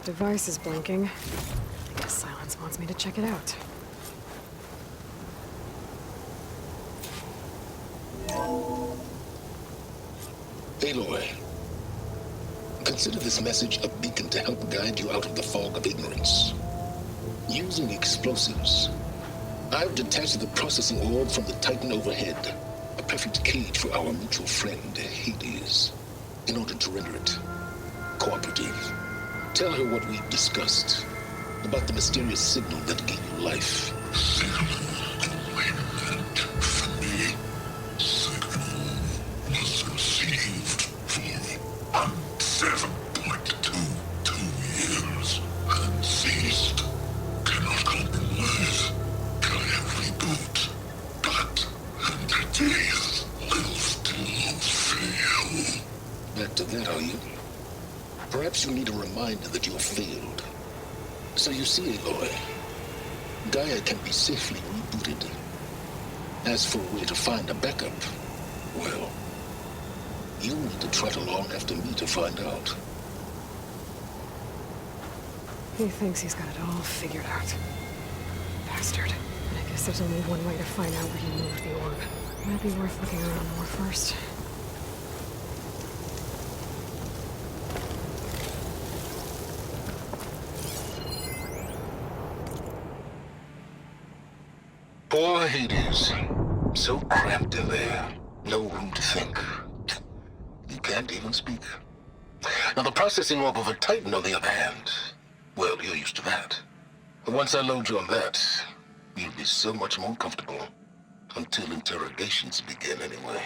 That device is blinking. I guess Silence wants me to check it out. Aloy, consider this message a beacon to help guide you out of the fog of ignorance. Using explosives, I've detached the processing orb from the Titan overhead, a perfect cage for our mutual friend, Hades, in order to render it cooperative. Tell her what we've discussed about the mysterious signal that gave you life. Signal away meant for me. Signal was received for 7.22 years and ceased. Cannot compromise. Try every boot, but entities will still fail. Back to that, are you? Perhaps you need a reminder that you have failed. So you see, Aloy, Gaia can be safely rebooted. As for a way to find a backup, well, you'll need to trot along after me to find out. He thinks he's got it all figured out. Bastard. I guess there's only one way to find out where he moved the orb. Might be worth looking around more first. Poor Hades. So cramped in there. No room to think. He can't even speak. Now the processing orb of a Titan, on the other hand, well, you're used to that. But once I load you on that, you'll be so much more comfortable. Until interrogations begin, anyway.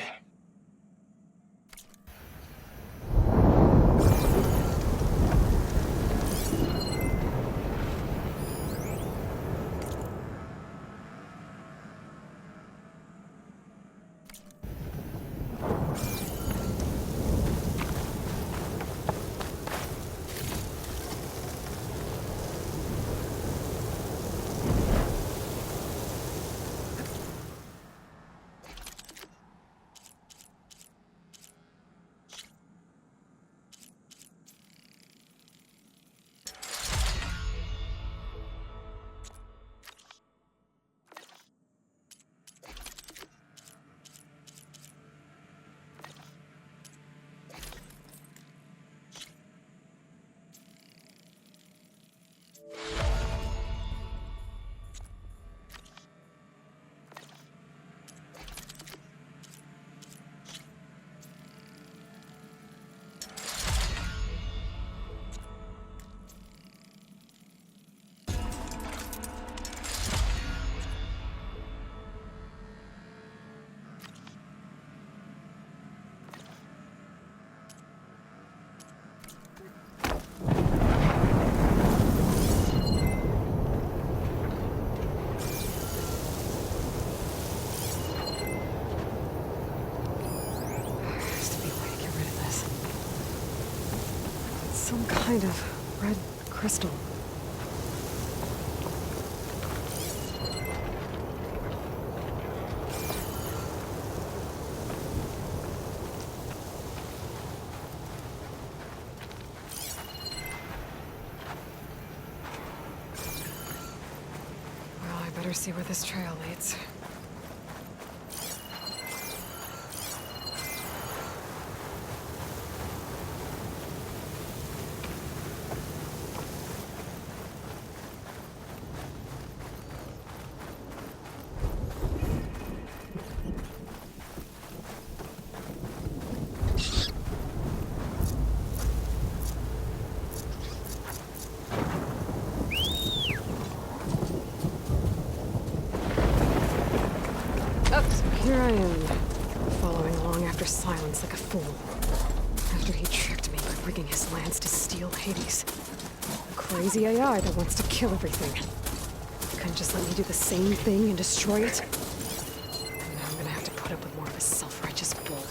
Some kind of red crystal. Well, I better see where this trail leads. Here I am, following along after Silence like a fool. After he tricked me by rigging his lance to steal Hades. A crazy AI that wants to kill everything. Couldn't just let me do the same thing and destroy it? And now I'm gonna have to put up with more of his self-righteous bull.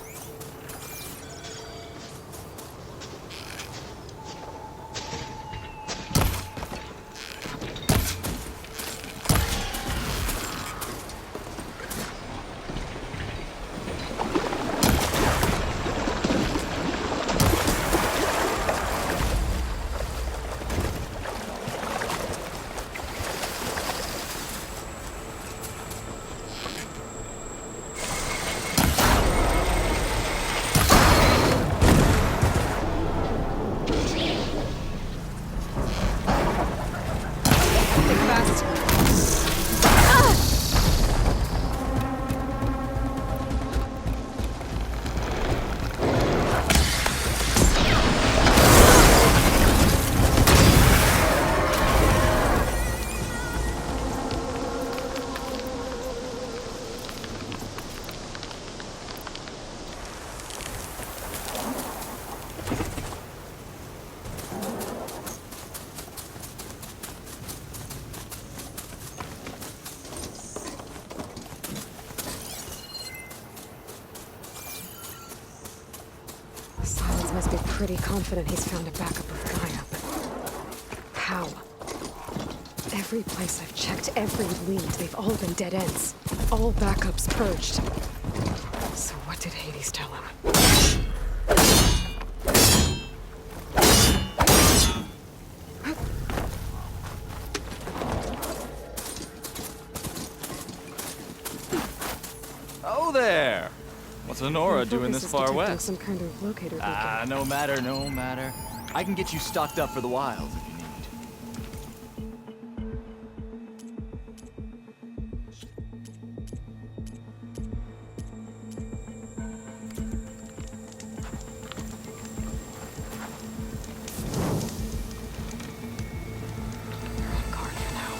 Silence must be pretty confident he's found a backup of Gaia, but how? Every place I've checked, every lead, they've all been dead ends. All backups purged. So what did Hades tell him? Oh there! What's Honora My doing focus this is far detecting west? some kind of locator beacon. No matter, no matter. I can get you stocked up for the wild if you need. You're on guard for now.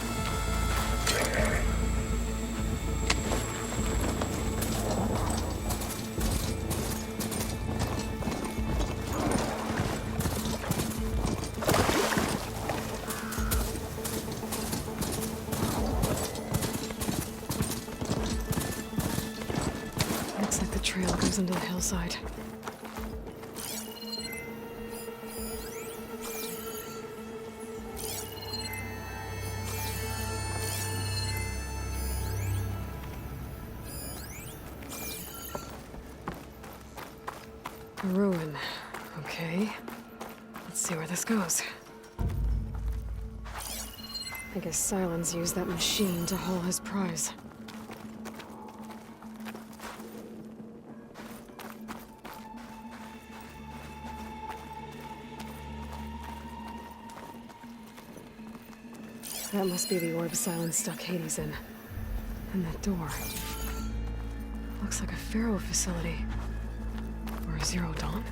Looks like the trail goes into the hillside. A ruin. Okay. Let's see where this goes. I guess Silence used that machine to haul his prize. That must be the orb Silence stuck Hades in. And that door. Looks like a Pharaoh facility. Or a Zero Dawn?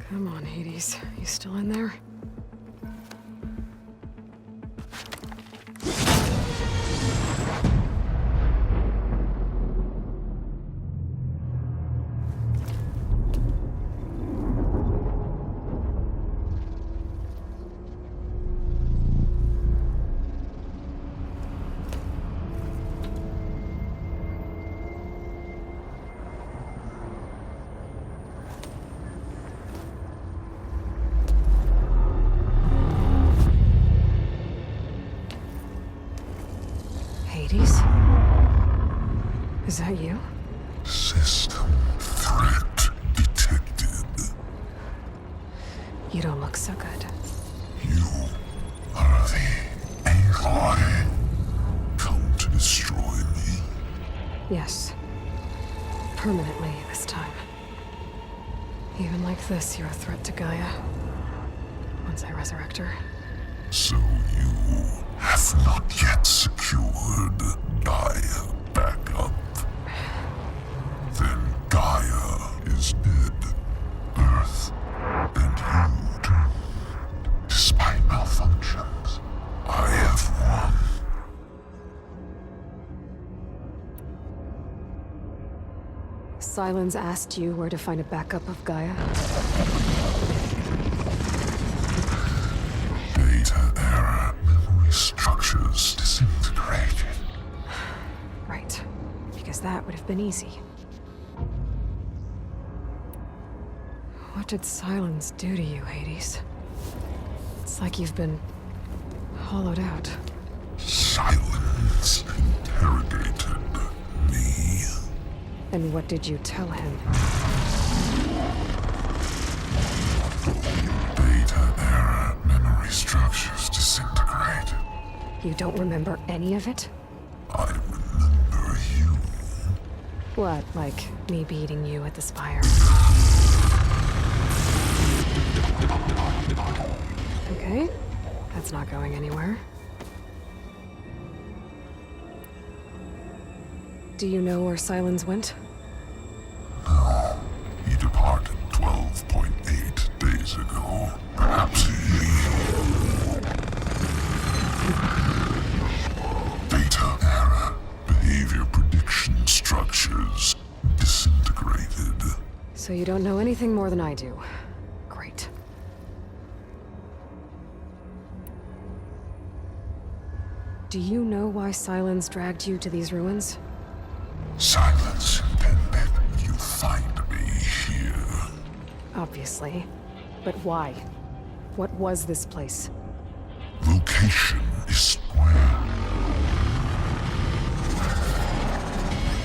Come on, Hades. You still in there? Hades? Is that you? System threat detected. You don't look so good. You are the Aloy. Come to destroy me. Yes. Permanently this time. Even like this, you're a threat to Gaia. Once I resurrect her. So you have not yet secured Gaia backup. Then Gaia is dead. Earth and you too. Despite malfunctions, I have won. Silence asked you where to find a backup of Gaia? Data error. Memory structures disintegrated. Right. Because that would have been easy. What did Silence do to you, Hades? It's like you've been hollowed out. Silence interrogated me. And what did you tell him? Data error. Memory structures disintegrated. You don't remember any of it? I remember What, like me beating you at the spire? Okay, that's not going anywhere. Do you know where Silence went? No. He departed 12.8 days ago. Perhaps he... Data error. Behavior prediction structures disintegrated. So you don't know anything more than I do. Great. Do you know why Silence dragged you to these ruins? Silence intended you find me here. Obviously. But why? What was this place? Location is square.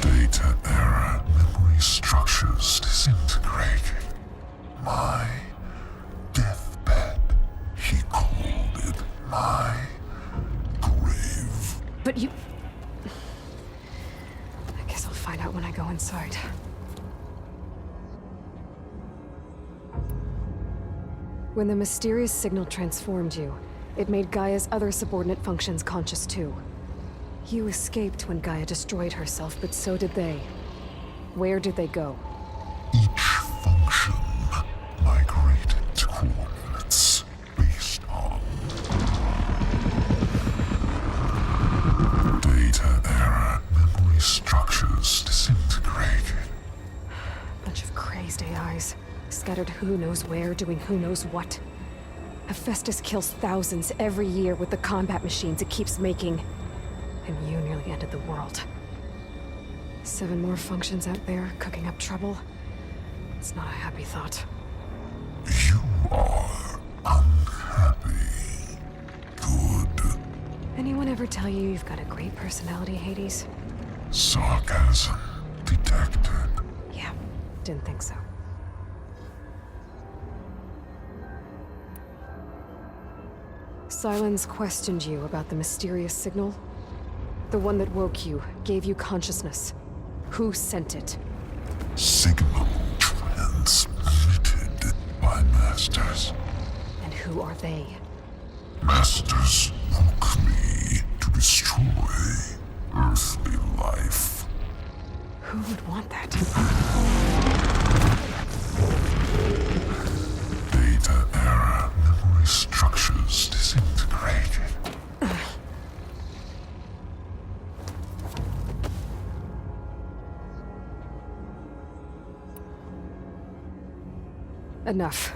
Data error, memory structures disintegrated. My deathbed, he called it. My grave. But you... I guess I'll find out when I go inside. When the mysterious signal transformed you, it made Gaia's other subordinate functions conscious too. You escaped when Gaia destroyed herself, but so did they. Where did they go? Each function migrated to coordinates based on data error, memory structures disintegrated. Bunch of crazed AIs, scattered who knows where, doing who knows what. Hephaestus kills thousands every year with the combat machines it keeps making. And you nearly ended the world. 7 more functions out there, cooking up trouble. It's not a happy thought. You are unhappy. Good. Anyone ever tell you you've got a great personality, Hades? Sarcasm detected. Yeah, didn't think so. Silence questioned you about the mysterious signal. The one that woke you, gave you consciousness. Who sent it? Signal transmitted by masters. And who are they? Masters woke me to destroy earthly life. Who would want that? Data error, memory structures disintegrated. Enough.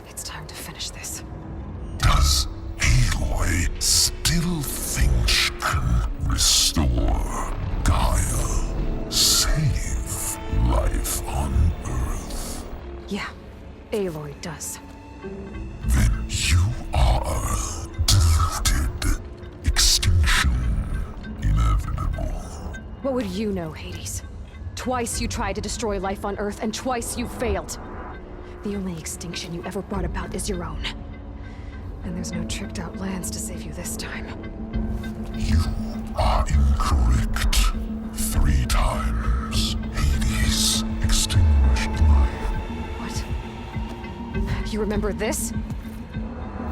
It's time to finish this. Does Aloy still think she can restore Gaia? Save life on Earth? Yeah, Aloy does. Then you are deluded. Extinction inevitable. What would you know, Hades? Twice you tried to destroy life on Earth, and twice you failed. The only extinction you ever brought about is your own. And there's no tricked-out lands to save you this time. You are incorrect. 3 times Hades extinguished life. What? You remember this?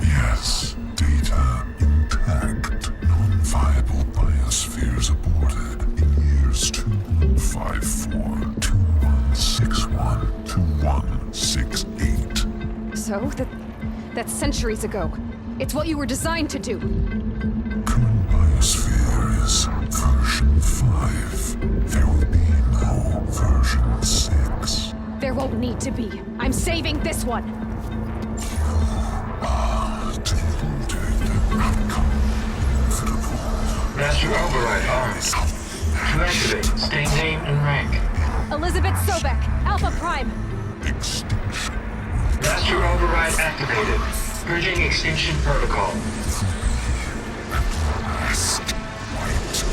Yes, data intact. Non-viable biospheres aborted in years 2154, 2161, 2168. So, that's centuries ago. It's what you were designed to do. Current biosphere is version 5. There will be no version 6. There won't need to be. I'm saving this one. Deluded outcome inevitable. Master override armed. To activate, state name and rank. Elizabeth Sobek, Alpha Prime. Extinction. Master override activated. Purging extinction protocol. Last white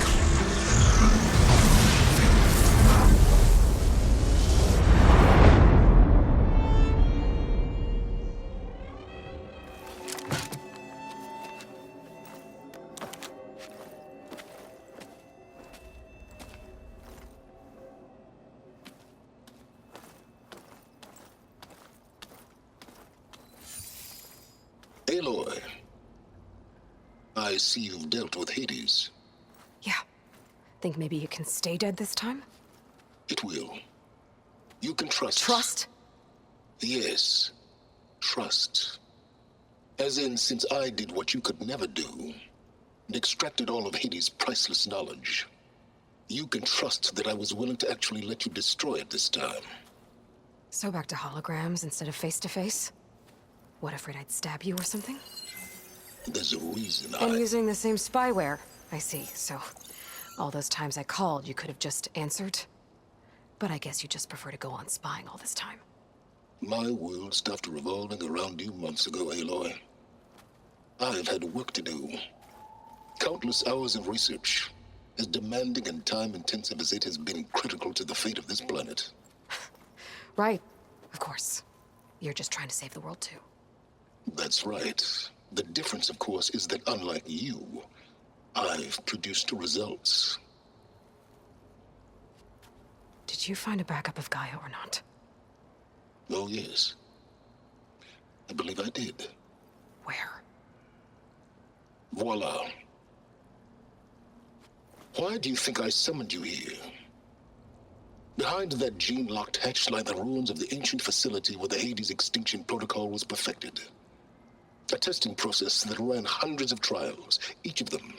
see you've dealt with Hades. Yeah. Think maybe it can stay dead this time? It will. You can trust. Trust? Yes. Trust. As in, since I did what you could never do, and extracted all of Hades' priceless knowledge, you can trust that I was willing to actually let you destroy it this time. So back to holograms instead of face-to-face? What, afraid I'd stab you or something? There's a reason And using the same spyware. I see, so all those times I called, you could have just answered? But I guess you just prefer to go on spying all this time. My world stopped revolving around you months ago, Aloy. I've had work to do. Countless hours of research, as demanding and time-intensive as it has been critical to the fate of this planet. Right, of course. You're just trying to save the world too. That's right. The difference, of course, is that unlike you, I've produced results. Did you find a backup of Gaia or not? Oh, yes. I believe I did. Where? Voila. Why do you think I summoned you here? Behind that gene-locked hatch lie the ruins of the ancient facility where the Hades extinction protocol was perfected. A testing process that ran hundreds of trials, each of them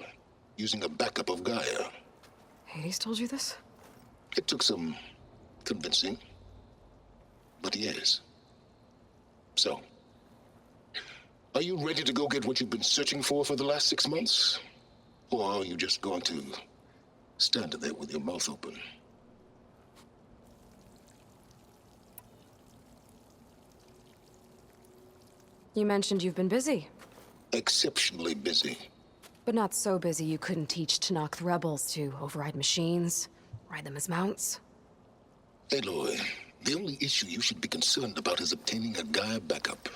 using a backup of Gaia. Hades told you this? It took some convincing, but yes. So, are you ready to go get what you've been searching for the last 6 months? Or are you just going to stand there with your mouth open? You mentioned you've been busy. Exceptionally busy. But not so busy you couldn't teach Tanakh the rebels to override machines, ride them as mounts. Aloy, the only issue you should be concerned about is obtaining a Gaia backup.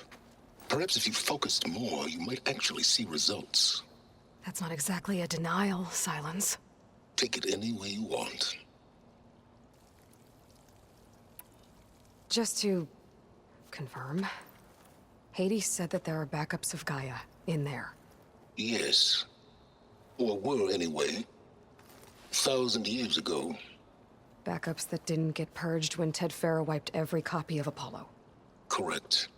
Perhaps if you focused more, you might actually see results. That's not exactly a denial, Silence. Take it any way you want. Just to confirm, Hades said that there are backups of Gaia in there. Yes. Or were anyway. 1,000 years ago. Backups that didn't get purged when Ted Farrow wiped every copy of Apollo. Correct.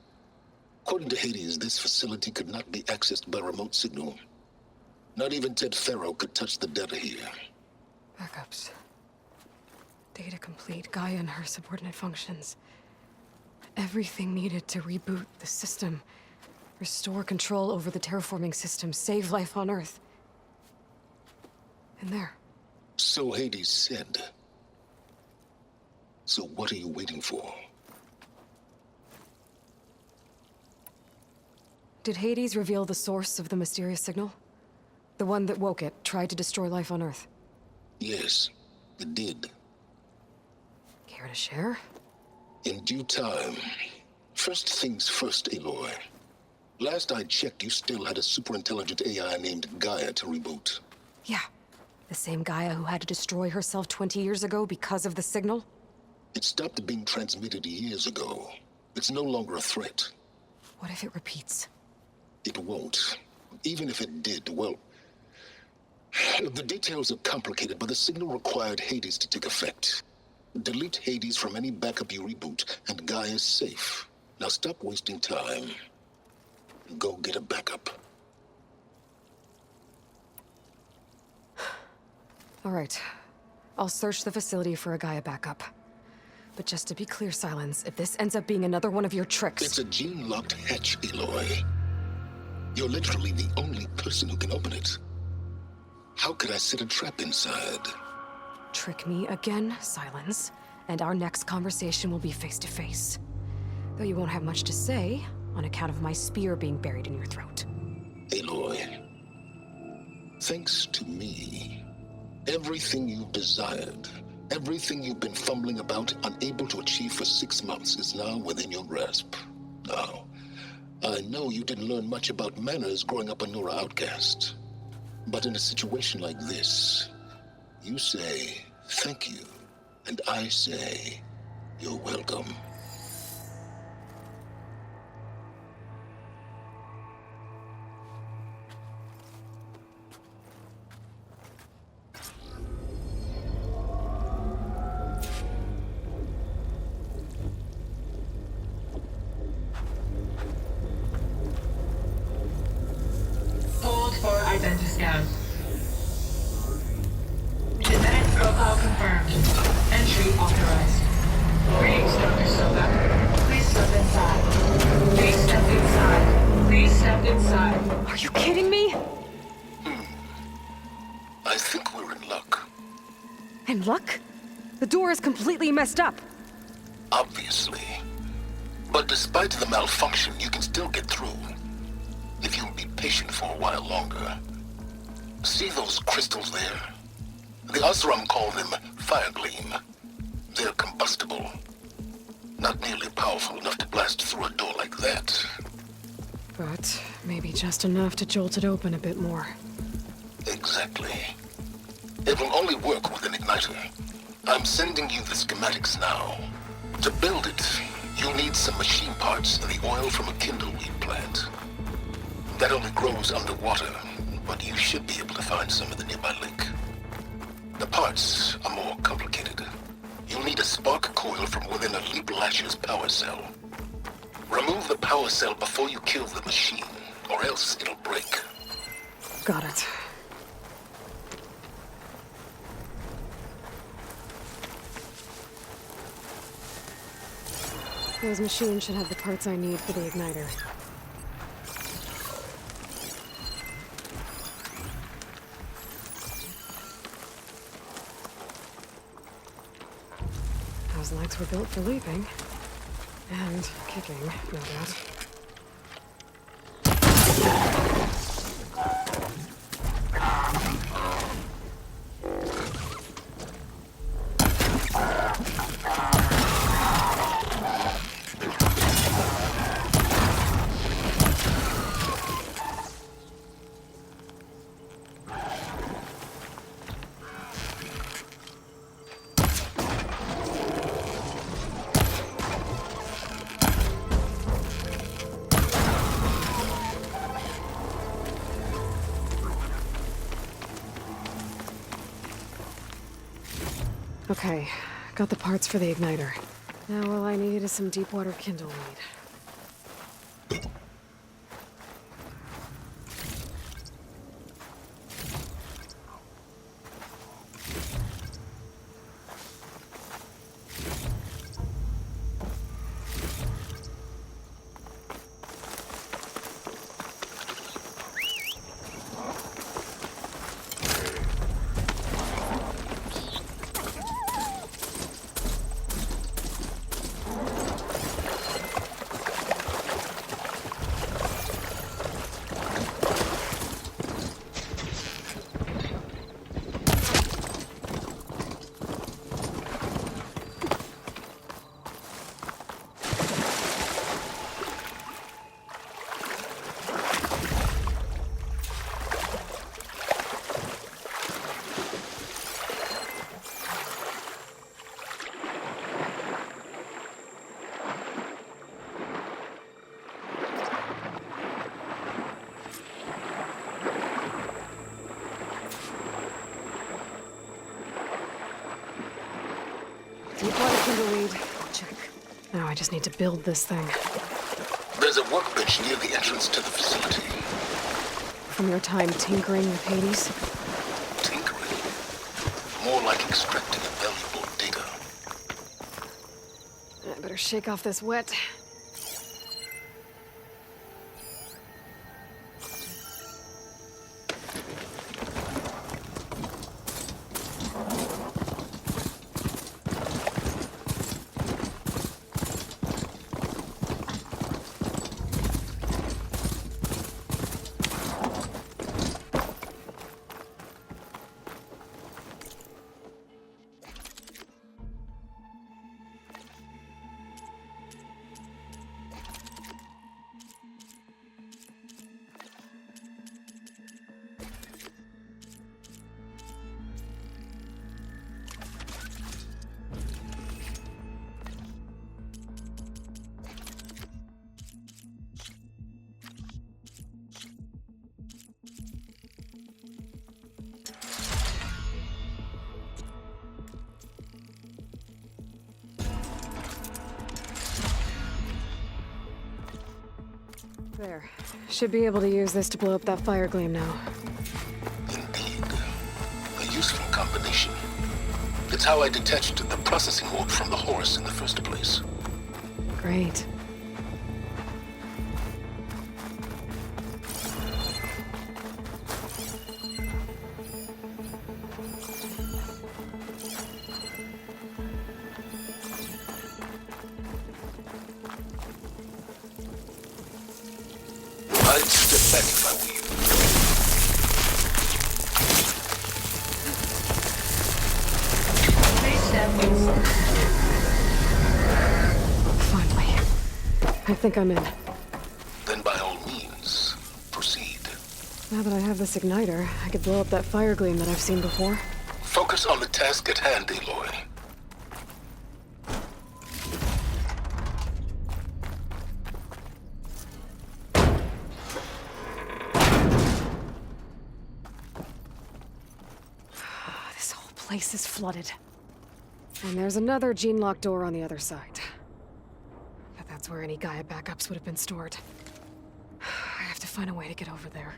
According to Hades, this facility could not be accessed by remote signal. Not even Ted Farrow could touch the data here. Backups. Data complete, Gaia and her subordinate functions. Everything needed to reboot the system. Restore control over the terraforming system, save life on Earth. And there. So Hades said. So what are you waiting for? Did Hades reveal the source of the mysterious signal? The one that woke it, tried to destroy life on Earth? Yes, it did. Care to share? In due time. First things first, Aloy. Last I checked, you still had a super-intelligent AI named Gaia to reboot. Yeah. The same Gaia who had to destroy herself 20 years ago because of the signal? It stopped being transmitted years ago. It's no longer a threat. What if it repeats? It won't. Even if it did, well... The details are complicated, but the signal required Hades to take effect. Delete Hades from any backup you reboot, and Gaia's safe. Now stop wasting time. And go get a backup. All right. I'll search the facility for a Gaia backup. But just to be clear, Silence, if this ends up being another one of your tricks... It's a gene-locked hatch, Aloy. You're literally the only person who can open it. How could I set a trap inside? Trick me again, Silence, and our next conversation will be face-to-face. Though you won't have much to say, on account of my spear being buried in your throat. Aloy, thanks to me, everything you've desired, everything you've been fumbling about, unable to achieve for 6 months, is now within your grasp. Now, I know you didn't learn much about manners growing up a Nora outcast. But in a situation like this, you say, thank you, and I say, you're welcome. scan. Genetic profile confirmed. Entry authorized. Greetings, Dr. Silva. Please step inside. Please step inside. Please step inside. Are you kidding me? I think we're in luck. And luck? The door is completely messed up. Obviously. But despite the malfunction, you can still get through. If you'll be patient for a while longer. See those crystals there? The Osram call them fire gleam. They're combustible. Not nearly powerful enough to blast through a door like that. But maybe just enough to jolt it open a bit more. Exactly. It will only work with an igniter. I'm sending you the schematics now. To build it, you'll need some machine parts and the oil from a kindleweed plant. That only grows underwater, but you should be able to find some in the nearby lake. The parts are more complicated. You'll need a spark coil from within a Leap Lasher's power cell. Remove the power cell before you kill the machine, or else it'll break. Got it. Those machines should have the parts I need for the igniter. Those legs were built for leaping. And kicking, no doubt. Okay, got the parts for the igniter. Now all I need is some deep water kindleweed. Deep water kindleweed. Check. Now I just need to build this thing. There's a workbench near the entrance to the facility. From your time tinkering with Hades? Tinkering? More like extracting a valuable data. I better shake off this wet. There. Should be able to use this to blow up that fire gleam now. combination. It's how I detached the processing orb from the horse in the first place. Great. I'd step back if I were you. Please step inside. Finally. I think I'm in. Then by all means, proceed. Now that I have this igniter, I could blow up that fire gleam that I've seen before. Focus on the task at hand, Aloy. This whole place is flooded. And there's another gene-locked door on the other side. But that's where any Gaia backups would have been stored. I have to find a way to get over there.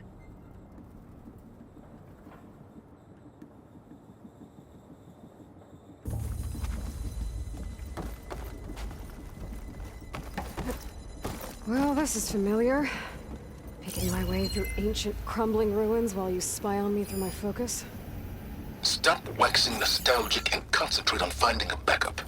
Well, this is familiar. Picking my way through ancient, crumbling ruins while you spy on me through my focus. Stop waxing nostalgic and concentrate on finding a backup.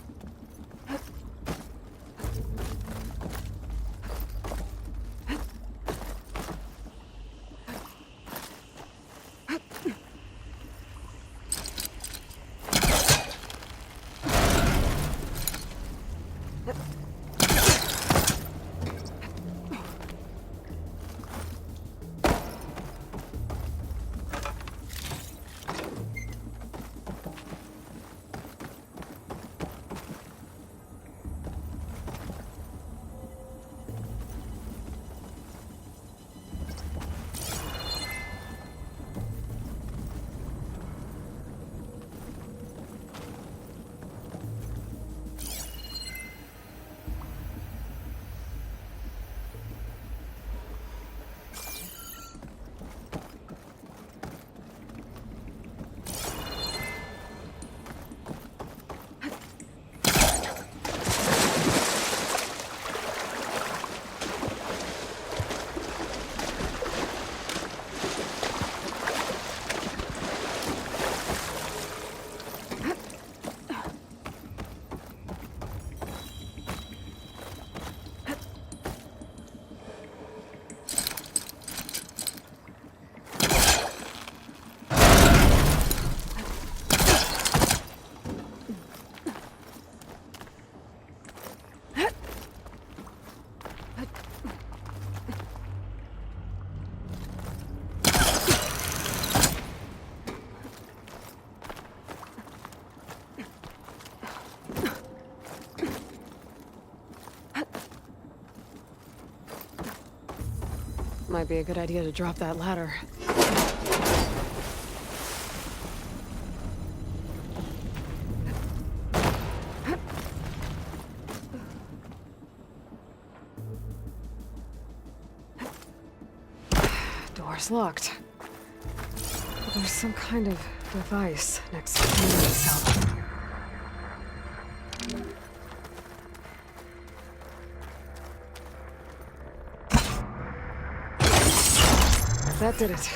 Might be a good idea to drop that ladder. Door's locked. But there's some kind of device next to the itself. That did it.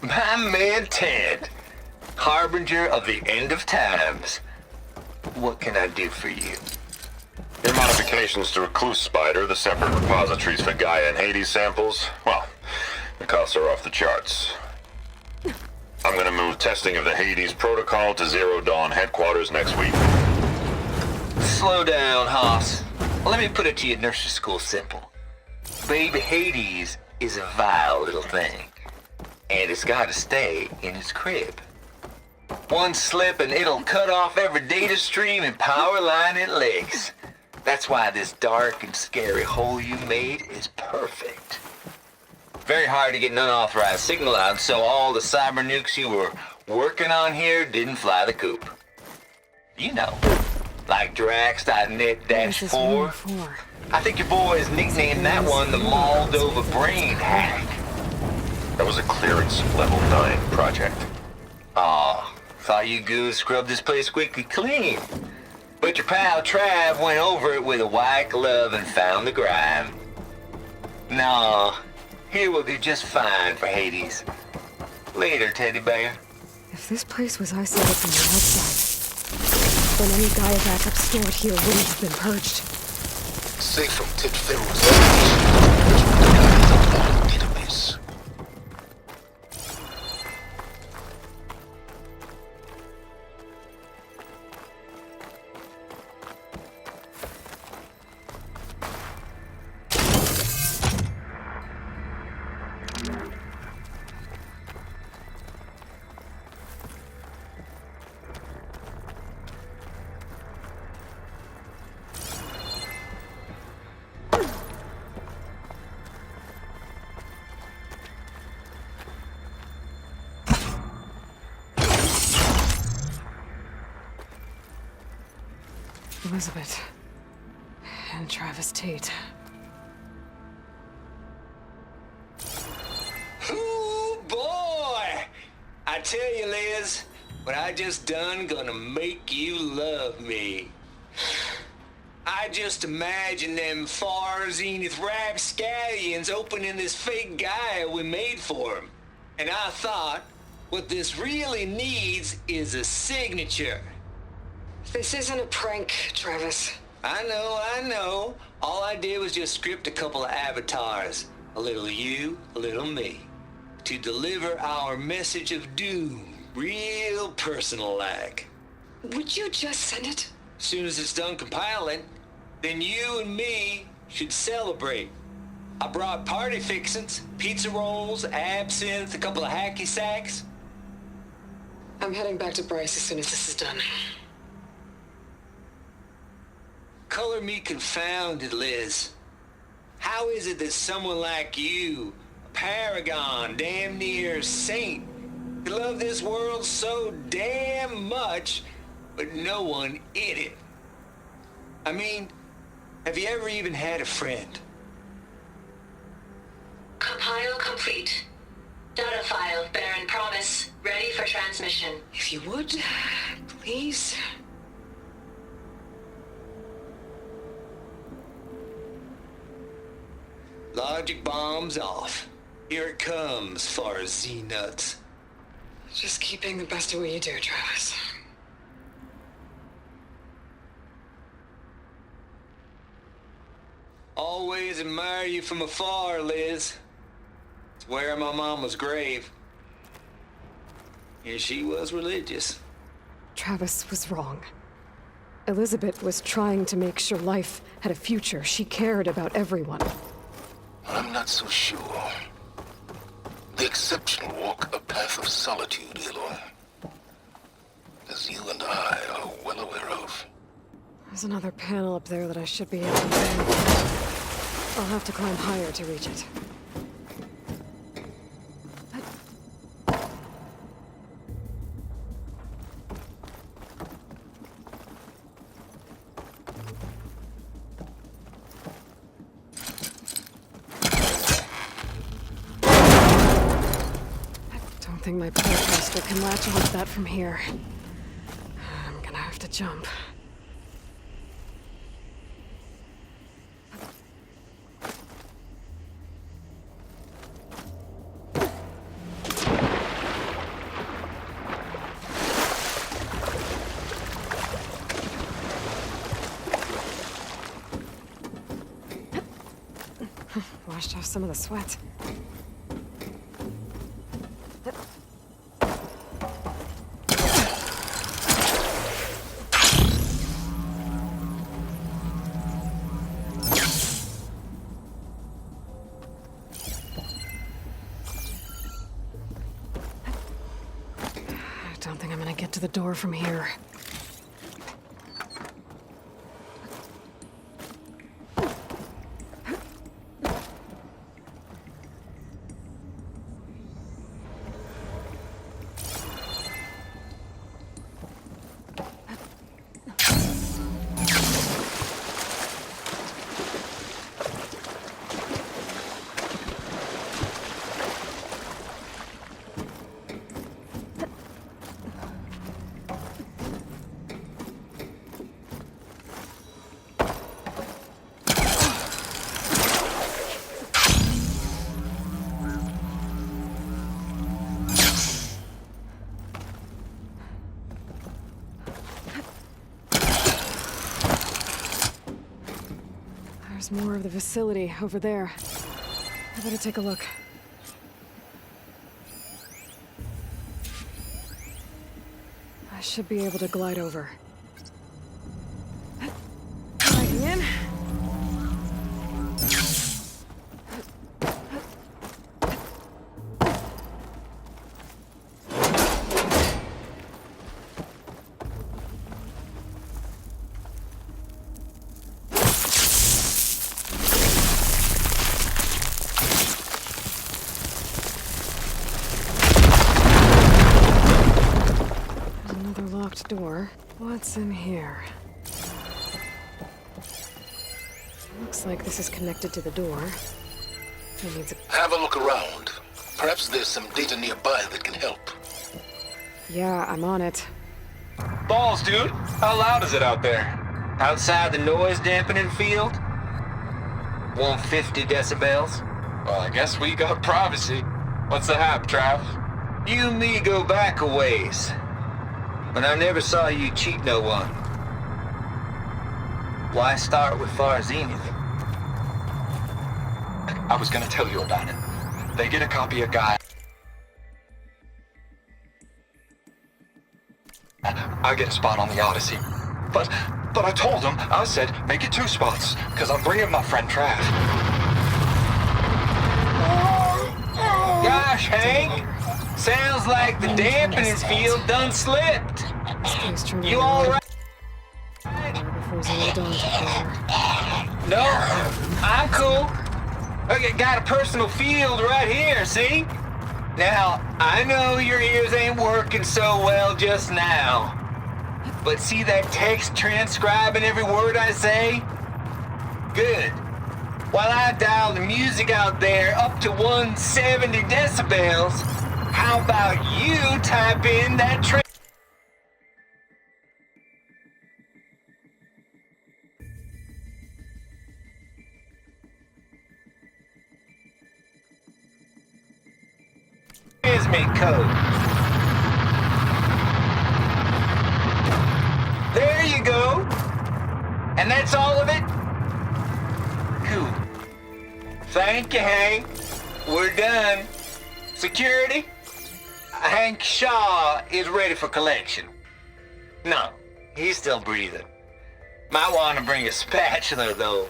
My man Ted, harbinger of the end of times. What can I do for you? Your modifications to Recluse Spider, the separate repositories for Gaia and Hades samples, well, the costs are off the charts. I'm gonna move testing of the Hades protocol to Zero Dawn headquarters next week. Slow down, Hoss. Let me put it to you nursery school simple. Baby Hades is a vile little thing, and it's gotta stay in its crib. One slip and it'll cut off every data stream and power line it legs. That's why this dark and scary hole you made is perfect. Very hard to get an unauthorized signal out, so all the cyber nukes you were working on here didn't fly the coop. You know, like Drax.net-4. I think your boys nicknamed that one the Moldova Brain Hack. That was a clearance level 9 project. Aw, thought you goons scrubbed this place squeaky clean. But your pal Trav went over it with a white glove and found the grime. No, here will do just fine for Hades. Later, teddy bear. If this place was isolated from the outside, then any Gaia backup stored here wouldn't have been purged. Safe from Tit Pharaoh's database. Elizabeth. And Travis Tate. Ooh, boy! I tell you, Liz, what I just done gonna make you love me. I just imagine them far zenith rapscallions opening this fake Gaia we made for them. And I thought, what this really needs is a signature. This isn't a prank, Travis. I know. All I did was just script a couple of avatars. A little you, a little me. To deliver our message of doom, real personal-like. Would you just send it? As soon as it's done compiling, then you and me should celebrate. I brought party fixins, pizza rolls, absinthe, a couple of hacky sacks. I'm heading back to Bryce as soon as this is done. Color me confounded, Liz. How is it that someone like you, a paragon, damn near saint, could love this world so damn much, but no one in it? I mean, have you ever even had a friend? Compile complete. Data file, Baron Promise, ready for transmission. If you would, please. Logic bombs off. Here it comes, far Z-nuts. Just keep being the best at what you do, Travis. Always admire you from afar, Liz. It's where my mama's grave. And she was religious. Travis was wrong. Elizabeth was trying to make sure life had a future. She cared about everyone. I'm not so sure. The exceptional walk a path of solitude, Aloy. As you and I are well aware of. There's another panel up there that I should be able to do. I'll have to climb higher to reach it. I think my playcaster can latch onto that from here. I'm gonna have to jump. Washed off some of the sweat. I'm gonna get to the door from here. There's more of the facility over there. I better take a look. I should be able to glide over. Gliding in. Door. What's in here? Looks like this is connected to the door. It needs a... Have a look around. Perhaps there's some data nearby that can help. Yeah, I'm on it. Balls, dude. How loud is it out there? Outside the noise dampening field? 150 decibels? Well, I guess we got privacy. What's the hap, Trav? You and me go back a ways. But I never saw you cheat no one. Why start with Far Zenith? I was gonna tell you about it. They get a copy of Guy. I get a spot on the Odyssey. But I told him, I said, make it 2 spots, because I'm bringing my friend Trav. Gosh, Hank! Sounds like the dampening field done slipped. You alright? Before Zero Dawn took over. No, I'm cool. Okay, got a personal field right here, see? Now, I know your ears ain't working so well just now. But see that text transcribing every word I say? Good. While I dial the music out there up to 170 decibels, how about you type in that transmit code. There you go. And that's all of it? Cool. Thank you, Hank. We're done. Security? Hank Shaw is ready for collection. No, he's still breathing. Might want to bring a spatula, though.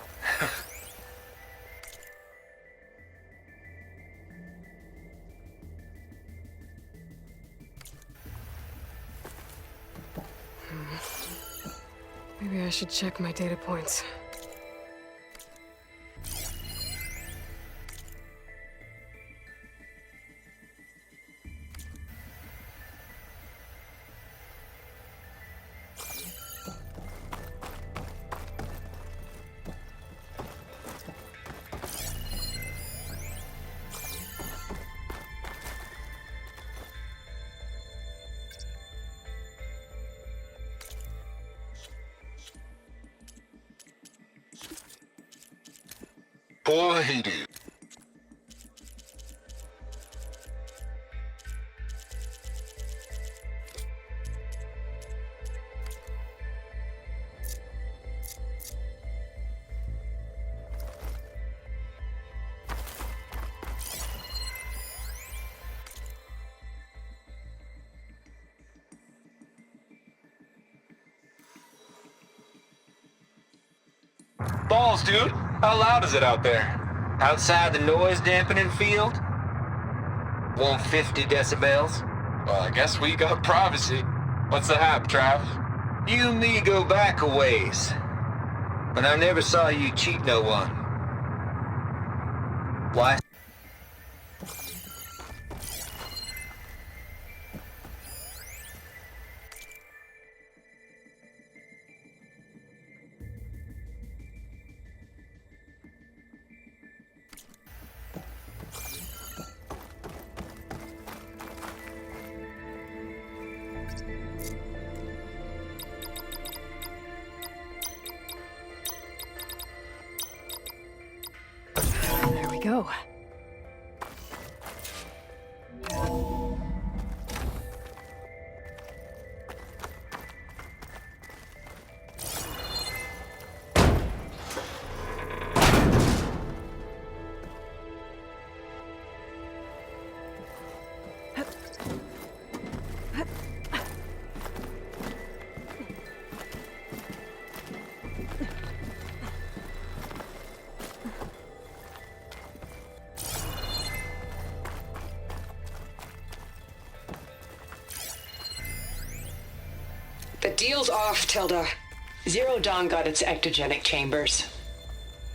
Maybe I should check my data points. Poor Hades. Balls, dude. How loud is it out there? Outside the noise dampening field? 150 decibels? Well, I guess we got privacy. What's the hap, Trav? You and me go back a ways. But I never saw you cheat no one. Why? There we go. The deal's off, Tilda. Zero Dawn got its ectogenic chambers.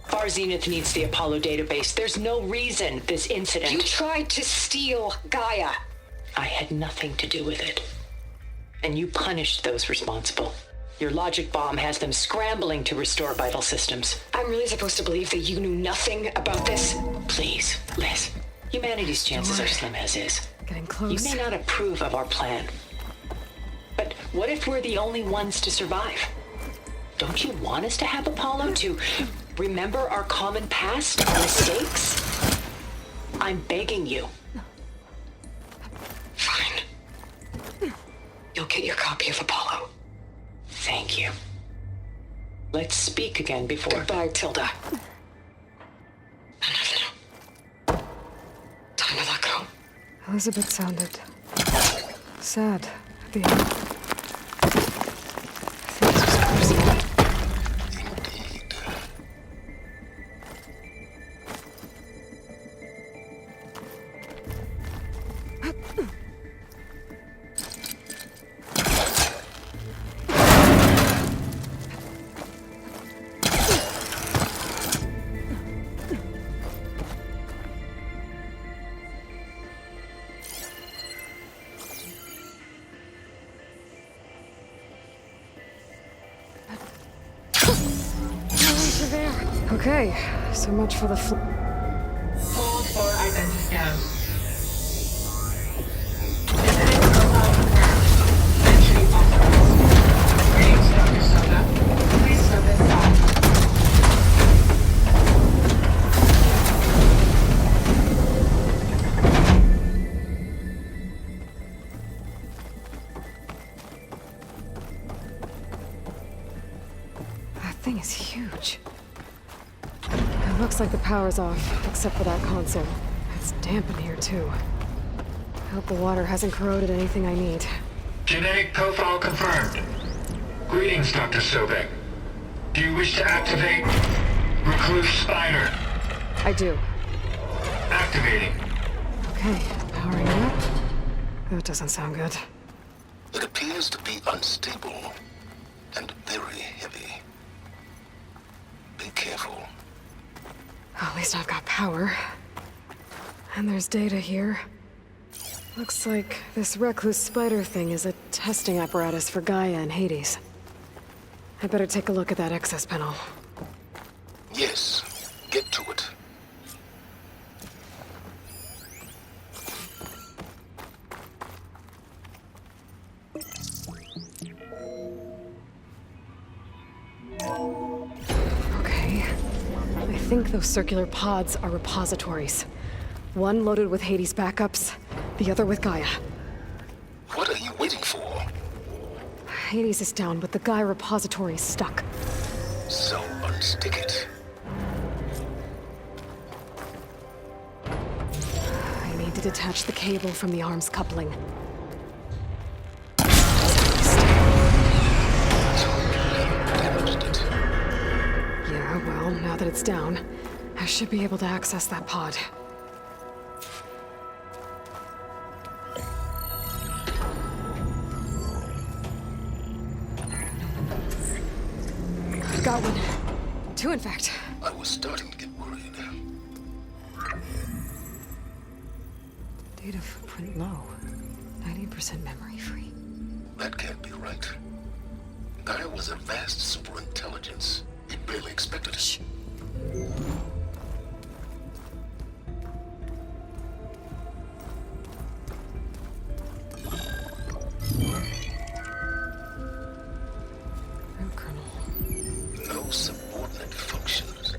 Far Zenith needs the Apollo database. There's no reason this incident... You tried to steal Gaia. I had nothing to do with it. And you punished those responsible. Your logic bomb has them scrambling to restore vital systems. I'm really supposed to believe that you knew nothing about this? Please, Liz. Humanity's chances are slim as is. Getting close. You may not approve of our plan. But what if we're the only ones to survive? Don't you want us to have Apollo to remember our common past, our mistakes? I'm begging you. Fine. You'll get your copy of Apollo. Thank you. Let's speak again before... Goodbye, Tilda. Time to let go. Elizabeth sounded sad at the end. I think this was personal. Indeed. Okay, so much for the Hold for identification. Genetic profile confirmed. Entry authorized. Greetings, Dr. Soda. Please step inside. That thing is huge. It looks like the power's off, except for that console. It's damp in here, too. I hope the water hasn't corroded anything I need. Genetic profile confirmed. Greetings, Dr. Sobek. Do you wish to activate Recluse Spider? I do. Activating. Okay, powering up. That doesn't sound good. It appears to be unstable and very heavy. Be careful. At least I've got power. And there's data here. Looks like this recluse spider thing is a testing apparatus for Gaia and Hades. I better take a look at that access panel. Yes, get to it. Okay. I think those circular pods are repositories. One loaded with Hades backups, the other with Gaia. What are you waiting for? Hades is down, but the Gaia repository is stuck. So unstick it. I need to detach the cable from the arms coupling. Damaged it. Yeah, well, now that it's down, I should be able to access that pod. too, in fact. I was starting to get worried. Data footprint low. 90% memory free. That can't be right. Gaia was a vast superintelligence. We barely expected it. Shh. Root kernel. No subordinate functions.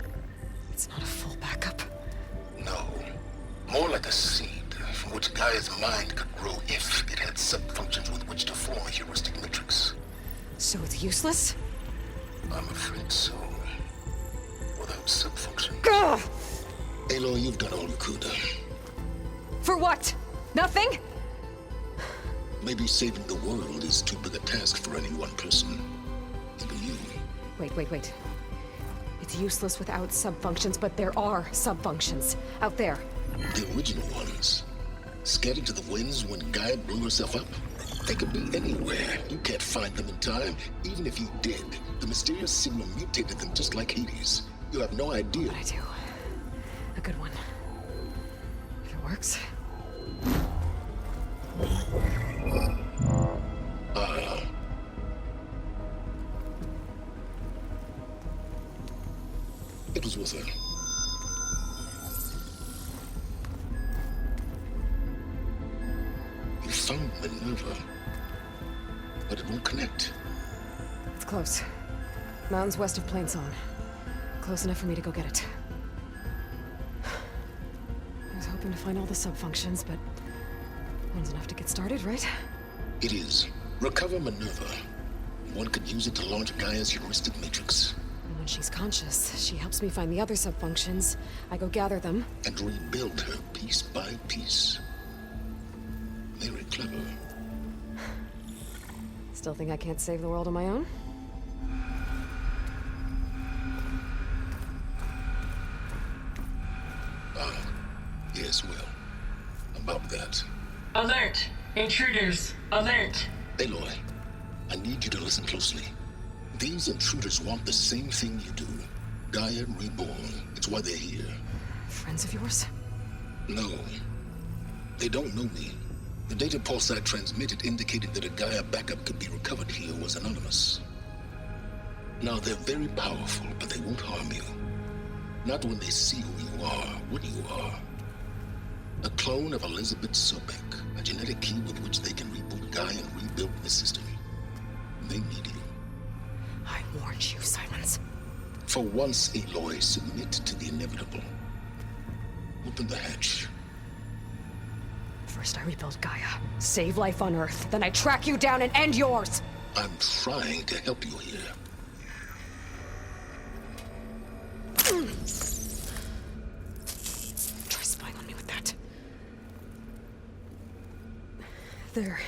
It's not a full backup. No. More like a seed from which Gaia's mind could grow if it had sub-functions with which to form a heuristic matrix. So it's useless? I'm afraid so. Without sub-functions. Gah! Aloy, you've done all you could. For what? Nothing? Maybe saving the world is too big a task for any one person. Even you. Wait. It's useless without sub-functions, but there are sub-functions out there. The original ones. Scattered to the winds when Gaia blew herself up. They could be anywhere. You can't find them in time. Even if you did, the mysterious signal mutated them just like Hades. You have no idea. But I do. A good one. If it works. It was with her. You found Minerva, but it won't connect. It's close. Mountains west of Plainsong. Close enough for me to go get it. I was hoping to find all the sub-functions, but one's enough to get started, right? It is. Recover Minerva. One could use it to launch Gaia's heuristic matrix. And when she's conscious, she helps me find the other sub-functions. I go gather them. And rebuild her piece by piece. Very clever. Still think I can't save the world on my own? Yes, well. About that. Alert! Intruders! Alert! Aloy, I need you to listen closely. These intruders want the same thing you do. Gaia reborn. It's why they're here. Friends of yours? No. They don't know me. The data pulse I transmitted indicated that a Gaia backup could be recovered here was anonymous. Now, they're very powerful, but they won't harm you. Not when they see who you are, what you are. A clone of Elizabeth Sobek, a genetic key with which they can reboot Gaia and rebuild the system. They need you. I warned you, Silence. For once, Aloy, submit to the inevitable. Open the hatch. First I rebuild Gaia, save life on Earth, then I track you down and end yours! I'm trying to help you here. Try spying on me with that. There.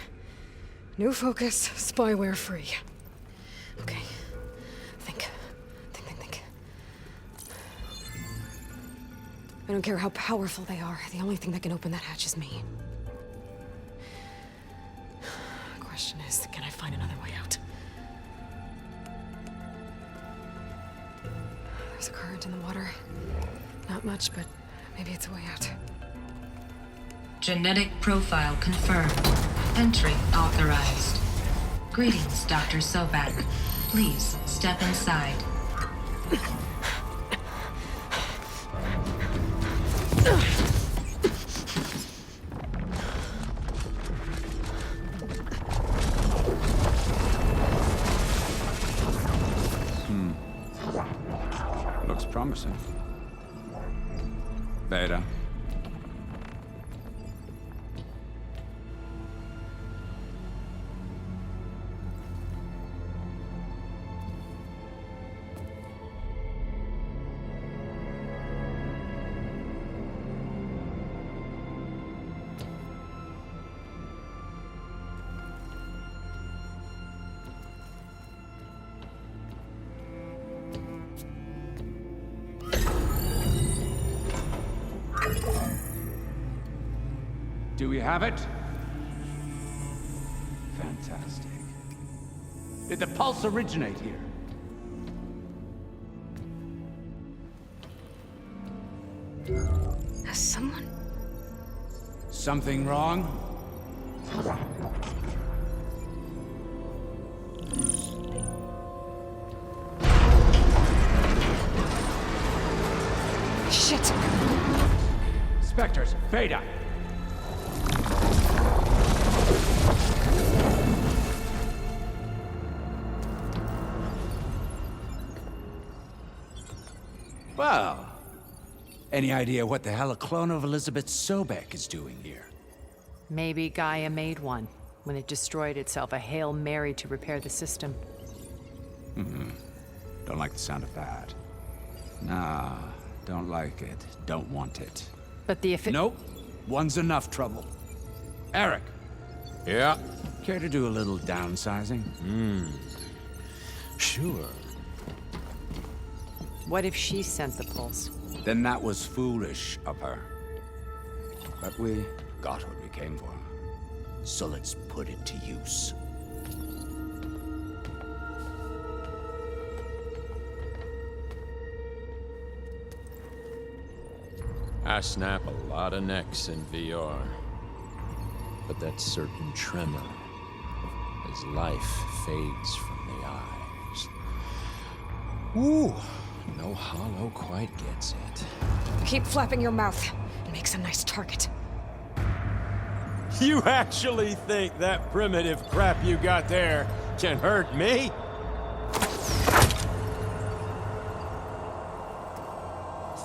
New focus, spyware free. Okay. Think. I don't care how powerful they are. The only thing that can open that hatch is me. The question is, can I find another way out? There's a current in the water. Not much, but maybe it's a way out. Genetic profile confirmed. Entry authorized. Greetings, Dr. Sobek. Please step inside. Looks promising. Beta. Do we have it? Fantastic. Did the pulse originate here? Has someone... Something wrong? Shit! Spectres, Beta! Well, any idea what the hell a clone of Elizabeth Sobek is doing here? Maybe Gaia made one when it destroyed itself, a Hail Mary to repair the system. Don't like the sound of that. Nah, don't like it. Don't want it. But the Nope. One's enough trouble. Eric. Yeah? Care to do a little downsizing? Sure. What if she sent the pulse? Then that was foolish of her. But we got what we came for. So let's put it to use. I snap a lot of necks in VR. But that certain tremor as life fades from the eyes. Ooh, no hollow quite gets it. Keep flapping your mouth. It makes a nice target. You actually think that primitive crap you got there can hurt me?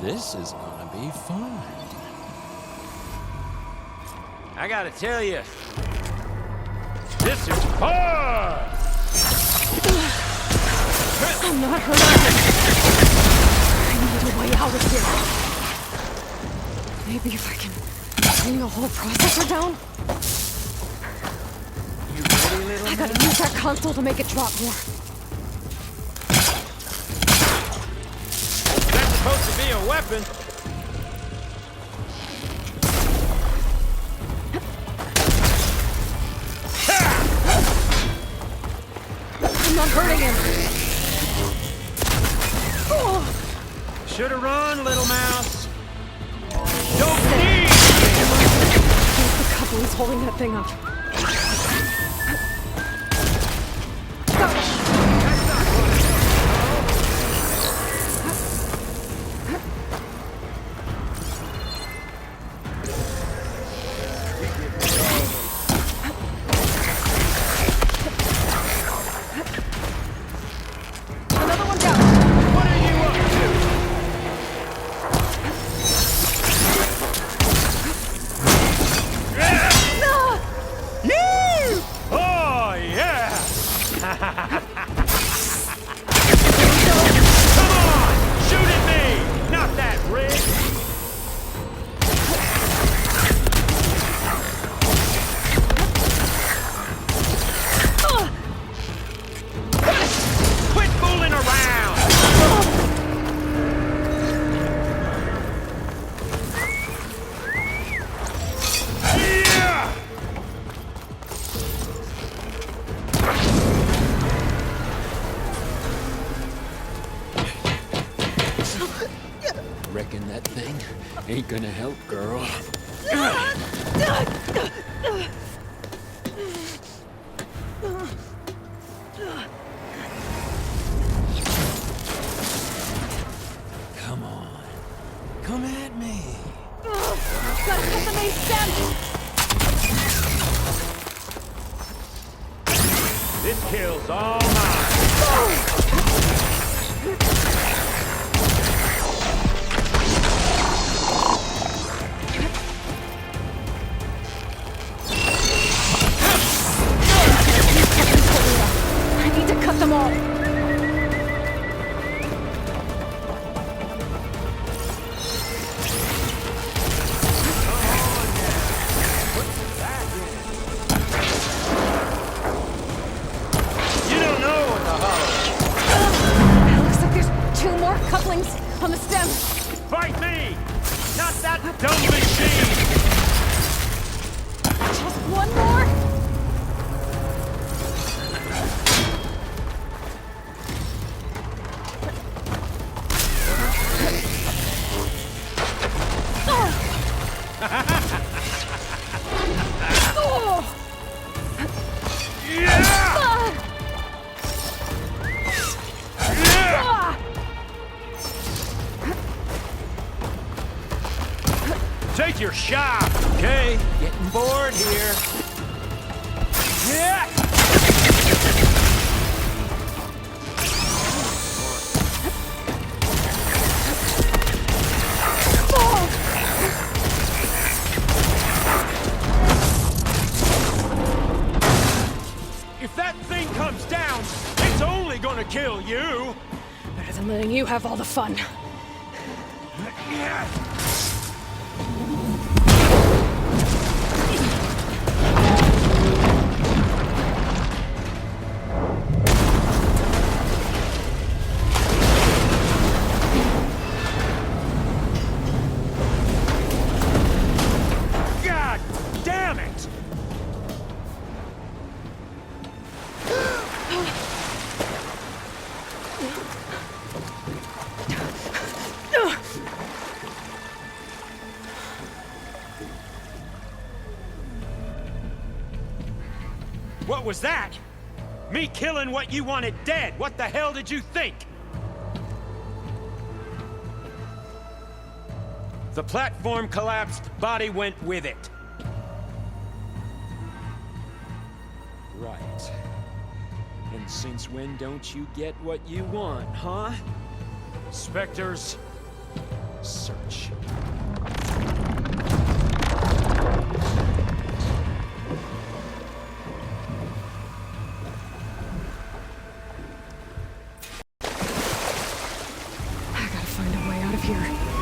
This is gonna be fun. I gotta tell you, this is fun! I'm not hurt. I need a way out of here. Maybe if I can bring the whole processor down? You ready, little I gotta use that console to make it drop more. That's supposed to be a weapon. I'm not hurting him. Should've run, little mouse. Don't need! There's the couplings holding that thing up. Another one down. What are you up to? Oh, yeah! Come on! Shoot at me! Not that rig! Quit fooling around! Yeah! Reckon that thing ain't gonna help, girl. Come on. Come at me. Gotta cut the main stem. This kill's all mine. I need to cut them all. You don't know what the hollow. Looks like there's 2 more couplings on the stem. Fight me! Not that dumb machine! Just one more. Take your shot, okay? Getting bored here. Yeah! If that thing comes down, it's only gonna kill you. Better than letting you have all the fun. God damn it! What was that? Me killing what you wanted dead. What the hell did you think? The platform collapsed, body went with it. Right. And since when don't you get what you want, huh? Spectres, search. I gotta find a way out of here.